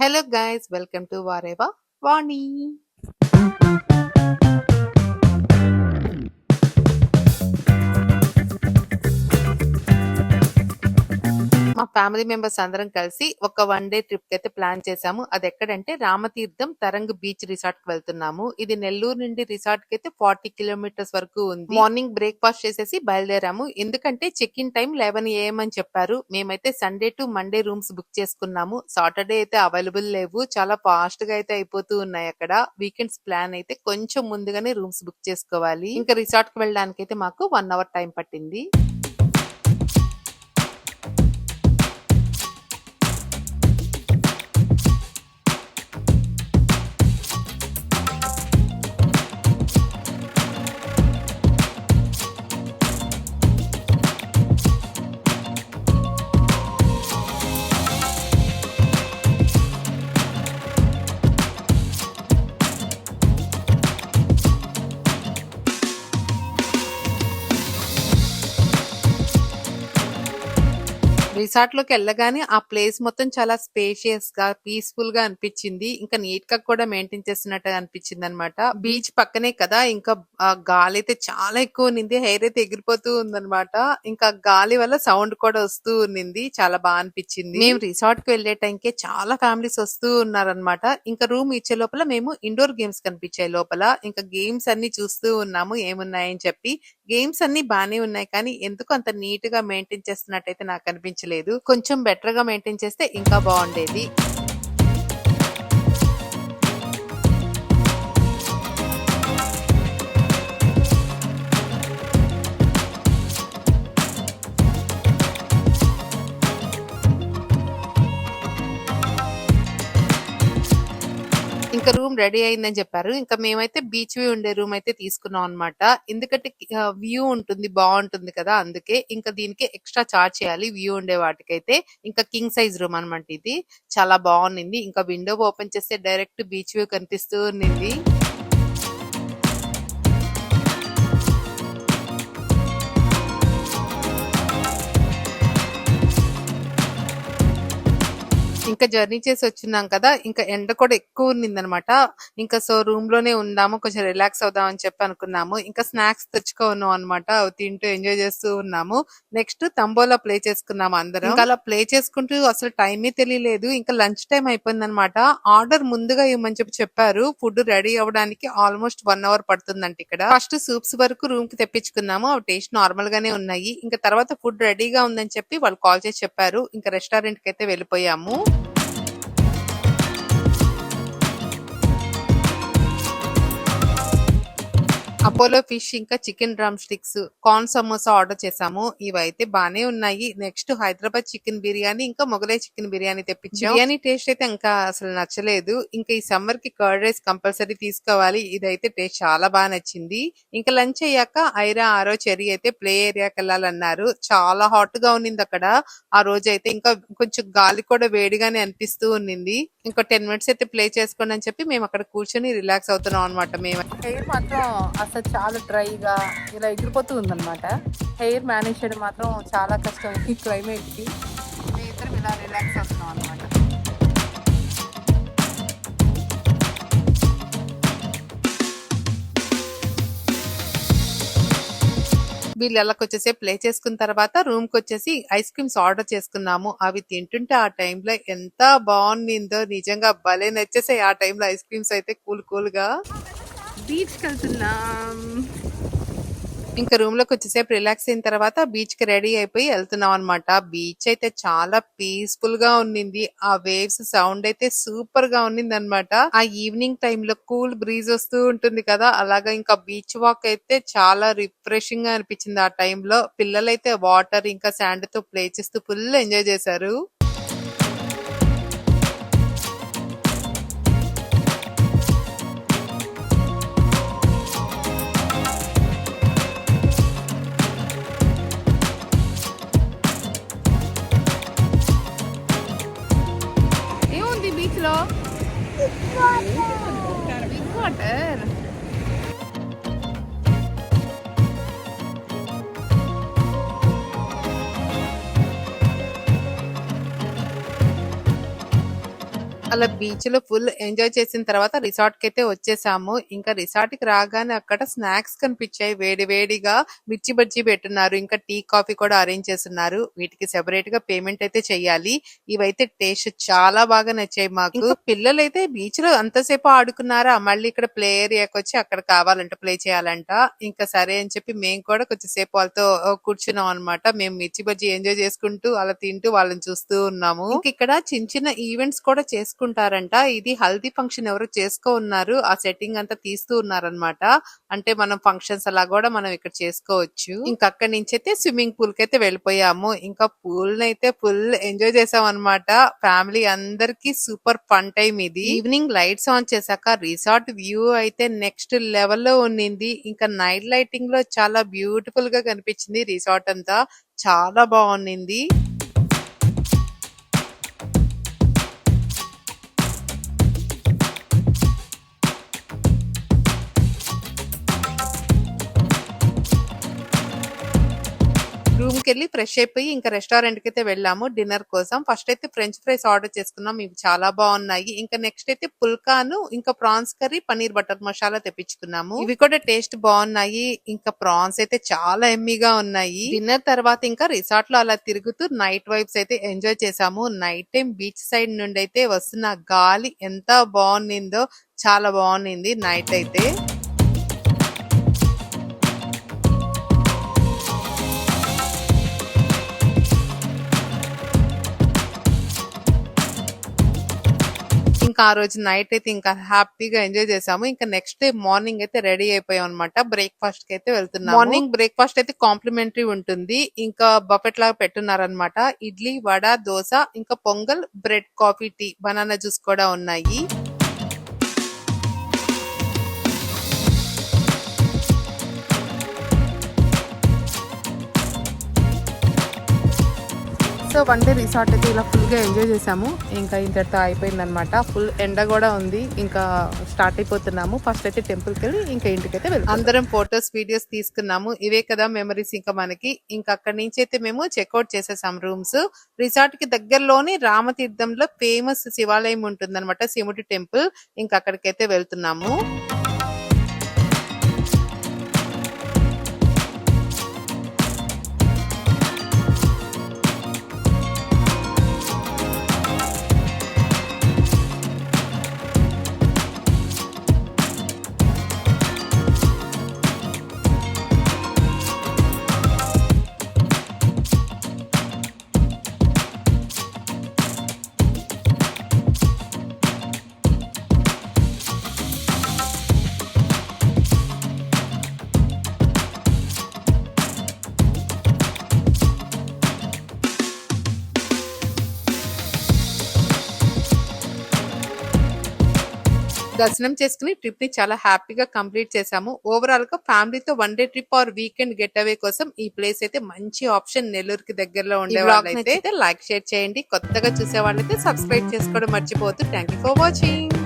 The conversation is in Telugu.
Hello guys, welcome to Vareva Vani. మా ఫ్యామిలీ మెంబర్స్ అందరం కలిసి ఒక 1 డే ట్రిప్ కి అయితే ప్లాన్ చేసాము. అది ఎక్కడంటే రామతీర్థం తరంగ్ బీచ్ రిసార్ట్ కి వెళ్తున్నాము. ఇది నెల్లూరు నుండి రిసార్ట్ కి అయితే 40 కిలోమీటర్స్ వరకు ఉంది. మార్నింగ్ బ్రేక్ఫాస్ట్ చేసేసి బయలుదేరాము. ఎందుకంటే చెక్ ఇన్ టైం 11 AM అని చెప్పారు. మేమైతే Sunday to Monday rooms book చేసుకున్నాము. సాటర్డే అయితే అవైలబుల్ లేవు. చాలా ఫాస్ట్ గా అయితే అయిపోతూ ఉన్నాయి అక్కడ. వీకెండ్స్ ప్లాన్ అయితే కొంచెం ముందుగానే రూమ్స్ బుక్ చేసుకోవాలి. ఇంకా రిసార్ట్ కి వెళ్ళడానికి అయితే మాకు 1 అవర్ టైం పట్టింది. రిసార్ట్ లోకి వెళ్ళగానే ఆ ప్లేస్ మొత్తం చాలా స్పేషియస్ గా పీస్ఫుల్ గా అనిపించింది. ఇంకా నీట్ గా కూడా మెయింటైన్ చేస్తున్నట్టుగా అనిపించింది అనమాట. బీచ్ పక్కనే కదా, ఇంకా గాలి అయితే చాలా ఎక్కువ ఉన్నింది. హెయిర్ అయితే ఎగిరిపోతూ ఉందన్నమాట. ఇంకా గాలి వల్ల సౌండ్ కూడా వస్తూ ఉన్నింది. చాలా బాగా అనిపించింది. మేము రిసార్ట్ కి వెళ్లే టైంకే చాలా ఫ్యామిలీస్ వస్తూ ఉన్నారనమాట. ఇంకా రూమ్ ఇచ్చే లోపల మేము ఇండోర్ గేమ్స్ కనిపించాయి లోపల. ఇంకా గేమ్స్ అన్ని చూస్తూ ఉన్నాము ఏమున్నాయని చెప్పి. గేమ్స్ అన్ని బానే ఉన్నాయి కానీ ఎందుకు అంత నీట్ గా మెయింటైన్ చేస్తున్నట్టయితే నాకు అనిపించలేదు. కొంచెం బెటర్ గా మెయింటైన్ చేస్తే ఇంకా బాగుండేది. ఇంకా రూమ్ రెడీ అయిందని చెప్పారు. ఇంకా మేమైతే బీచ్ వ్యూ ఉండే రూమ్ అయితే తీసుకున్నాం అన్నమాట. ఎందుకంటే వ్యూ ఉంటుంది, బాగుంటుంది కదా, అందుకే. ఇంకా దీనికి ఎక్స్ట్రా చార్జ్ చేయాలి వ్యూ ఉండే వాటికైతే. ఇంకా కింగ్ సైజ్ రూమ్ అన్నమాట ఇది. చాలా బాగుంది. ఇంకా విండో ఓపెన్ చేస్తే డైరెక్ట్ బీచ్ వ్యూ కనిపిస్తూ ఉన్నింది. ఇంకా జర్నీ చేసి వచ్చినాం కదా, ఇంకా ఎండ కూడా ఎక్కువ ఉన్నిందనమాట. ఇంకా సో రూమ్ లోనే ఉందాము, కొంచెం రిలాక్స్ అవుదాం అని చెప్పి అనుకున్నాము. ఇంకా స్నాక్స్ తెచ్చుకున్నాం అనమాట. అవి తింటూ ఎంజాయ్ చేస్తూ ఉన్నాము. నెక్స్ట్ తంబోలా ప్లే చేసుకున్నాము అందరం. ఇంకా అలా ప్లే చేసుకుంటూ అసలు టైమే తెలియలేదు. ఇంకా లంచ్ టైం అయిపోయింది అనమాట. ఆర్డర్ ముందుగా ఇవ్వమని చెప్పారు. ఫుడ్ రెడీ అవ్వడానికి ఆల్మోస్ట్ 1 అవర్ పడుతుందంట ఇక్కడ. ఫస్ట్ సూప్స్ వరకు రూమ్ కి తెప్పించుకున్నాము. అవి టేస్ట్ నార్మల్ గానే ఉన్నాయి. ఇంకా తర్వాత ఫుడ్ రెడీగా ఉందని చెప్పి వాళ్ళు కాల్ చేసి చెప్పారు. ఇంకా రెస్టారెంట్ కి అయితే వెళ్ళిపోయాము. అపోలో ఫిష్ ఇంకా chicken drum sticks, corn samosa order చేసాము. ఇవైతే బానే ఉన్నాయి. నెక్స్ట్ హైదరాబాద్ చికెన్ బిర్యానీ ఇంకా మొగలై చికెన్ బిర్యానీ తెప్పించాం. బిర్యానీ టేస్ట్ అయితే ఇంకా అసలు నచ్చలేదు. ఇంకా ఈ సమ్మర్ కి కర్డ్ రైస్ కంపల్సరీ తీసుకోవాలి. ఇదైతే టేస్ట్ చాలా బాగా నచ్చింది. ఇంకా లంచ్ అయ్యాక ఐరా ఆరో చెరీ అయితే ప్లే ఏరియాకి వెళ్ళాలన్నారు. చాలా హాట్ గా ఉన్నింది అక్కడ ఆ రోజు అయితే. ఇంకా కొంచెం గాలి కూడా వేడిగానే అనిపిస్తూ ఉన్నింది. ఇంకా 10 మినిట్స్ అయితే ప్లే చేసుకోండి అని చెప్పి మేము అక్కడ కూర్చొని రిలాక్స్ అవుతున్నాం అనమాట. మేము హెయిర్ మాత్రం అసలు చాలా డ్రైగా ఇలా ఎగిరిపోతూ ఉందన్నమాట. హెయిర్ మేనేజ్ చేయడం మాత్రం చాలా కష్టం ఈ క్లైమేట్ కి. మేము ఇద్దరం ఇలా రిలాక్స్ అవుతున్నాం అనమాట. వీళ్ళు ఎలాకొచ్చేసి ప్లే చేసుకున్న తర్వాత రూమ్ కి వచ్చేసి ఐస్ క్రీమ్స్ ఆర్డర్ చేసుకున్నాము. అవి తింటుంటే ఆ టైంలో ఎంత బాగుండిందో, నిజంగా భలే నచ్చేసాయి ఆ టైంలో ఐస్ క్రీమ్స్ అయితే. కూల్ గా బీచ్ కి వెళ్తున్నాం. ఇంకా రూమ్ లోకి వచ్చేసేపు రిలాక్స్ అయిన తర్వాత బీచ్ కి రెడీ అయిపోయి వెళ్తున్నాం అనమాట. బీచ్ అయితే చాలా పీస్ఫుల్ గా ఉన్నింది. ఆ వేవ్స్ సౌండ్ అయితే సూపర్ గా ఉన్నింది అనమాట. ఆ ఈవినింగ్ టైమ్ లో కూల్ బ్రీజ్ వస్తూ ఉంటుంది కదా, అలాగా. ఇంకా బీచ్ వాక్ అయితే చాలా రిఫ్రెషింగ్ గా అనిపించింది ఆ టైంలో. పిల్లలైతే వాటర్ ఇంకా శాండ్ తో ప్లే చేస్తూ ఫుల్ ఎంజాయ్ చేశారు. ఏముంది బీచ్ లో? Big water. అలా బీచ్ లో ఫుల్ ఎంజాయ్ చేసిన తర్వాత రిసార్ట్ కి అయితే వచ్చేసాము. ఇంకా రిసార్ట్ కి రాగానే అక్కడ స్నాక్స్ కనిపించాయి. వేడి వేడిగా మిర్చి బజ్జీ పెట్టున్నారు. ఇంకా టీ కాఫీ కూడా అరేంజ్ చేస్తున్నారు. వీటికి సెపరేట్ గా పేమెంట్ అయితే చెయ్యాలి. ఇవైతే టేస్ట్ చాలా బాగా నచ్చాయి మాకు. ఇంకా పిల్లలైతే బీచ్ లో అంతసేపు ఆడుకున్నారా, మళ్ళీ ఇక్కడ ప్లే ఏరియాకి వచ్చి అక్కడ కావాలంట ప్లే చేయాలంట. ఇంకా సరే అని చెప్పి మేము కూడా కొంచెం సేపు వాళ్ళతో కూర్చున్నాం అన్నమాట. మేము మిర్చి బజ్జీ ఎంజాయ్ చేసుకుంటూ అలా తింటూ వాళ్ళని చూస్తూ ఉన్నాము. ఇంక ఇక్కడ చిన్న చిన్న ఈవెంట్స్ కూడా చేసుకుంటారంట. ఇది హల్దీ ఫంక్షన్ ఎవరో చేసుకో ఉన్నారు. ఆ సెట్టింగ్ అంతా తీస్తూ ఉన్నారనమాట. అంటే మనం ఫంక్షన్స్ అలా కూడా మనం ఇక్కడ చేసుకోవచ్చు. ఇంకా అక్కడి నుంచి అయితే స్విమ్మింగ్ పూల్ కి అయితే వెళ్ళిపోయాము. ఇంకా పూల్ నైతే ఫుల్ ఎంజాయ్ చేసాం అనమాట. ఫ్యామిలీ అందరికి సూపర్ ఫన్ టైం ఇది. ఈవినింగ్ లైట్స్ ఆన్ చేశాక రిసార్ట్ వ్యూ అయితే నెక్స్ట్ లెవెల్ లో ఉన్నింది. ఇంకా నైట్ లైటింగ్ లో చాలా బ్యూటిఫుల్ గా కనిపించింది రిసార్ట్ అంతా. చాలా బాగుంది. రూమ్ కెళ్ళి ఫ్రెష్ అయిపోయి ఇంకా రెస్టారెంట్ కి అయితే వెళ్ళాము డిన్నర్ కోసం. ఫస్ట్ అయితే ఫ్రెంచ్ ఫ్రైస్ ఆర్డర్ చేసుకున్నాం. ఇవి చాలా బాగున్నాయి. ఇంకా నెక్స్ట్ అయితే పుల్కాను ఇంకా prawns curry paneer butter masala తెప్పించుకున్నాము. ఇవి కూడా టేస్ట్ బాగున్నాయి. ఇంకా ప్రాన్స్ అయితే చాలా ఎమ్మీగా ఉన్నాయి. డిన్నర్ తర్వాత ఇంకా రిసార్ట్ లో అలా తిరుగుతూ నైట్ వైబ్స్ అయితే ఎంజాయ్ చేసాము. నైట్ టైం బీచ్ సైడ్ నుండి అయితే వస్తున్న గాలి ఎంత బాగుండిందో, చాలా బాగుంది నైట్ అయితే. ఇంకా ఆ రోజు నైట్ అయితే ఇంకా హ్యాపీగా ఎంజాయ్ చేసాము. ఇంకా నెక్స్ట్ డే మార్నింగ్ అయితే రెడీ అయిపోయాం అనమాట. బ్రేక్ఫాస్ట్ కి అయితే వెళ్తున్నాము. మార్నింగ్ బ్రేక్ఫాస్ట్ అయితే కాంప్లిమెంటరీ ఉంటుంది. ఇంకా బఫెట్ లాగా పెట్టున్నారనమాట. ఇడ్లీ, వడ, దోశ, ఇంకా pongal, bread, coffee, tea, banana juice కూడా ఉన్నాయి. సో వన్ డే రిసార్ట్ అయితే ఇలా ఫుల్గా ఎంజాయ్ చేసాము. ఇంకా ఇంతటితో అయిపోయింది అనమాట. ఫుల్ ఎండ కూడా ఉంది. ఇంకా స్టార్ట్ అయిపోతున్నాము. ఫస్ట్ అయితే టెంపుల్కి వెళ్ళి ఇంకా ఇంటికైతే వెళ్తాం. అందరం ఫొటోస్ వీడియోస్ తీసుకున్నాము. ఇవే కదా మెమరీస్ ఇంకా మనకి. ఇంకా అక్కడి నుంచి అయితే మేము చెక్అవుట్ చేసేసాం రూమ్స్. రిసార్ట్ కి దగ్గరలోని రామతీర్థంలో ఫేమస్ శివాలయం ఉంటుందన్నమాట, శివుడి టెంపుల్. ఇంకా అక్కడికైతే వెళ్తున్నాము. దర్శనం చేసుకుని ట్రిప్ ని చాలా హ్యాపీగా కంప్లీట్ చేసాము. ఓవరాల్ గా ఫ్యామిలీతో one day trip or weekend get away కోసం ఈ ప్లేస్ అయితే మంచి ఆప్షన్. నెల్లూరుకి దగ్గరలో ఉండే వాళ్ళైతే లైక్ షేర్ చేయండి. కొత్తగా చూసే వాళ్ళైతే సబ్స్క్రైబ్ చేసుకోవడం మర్చిపోవద్దు. Thank you for watching.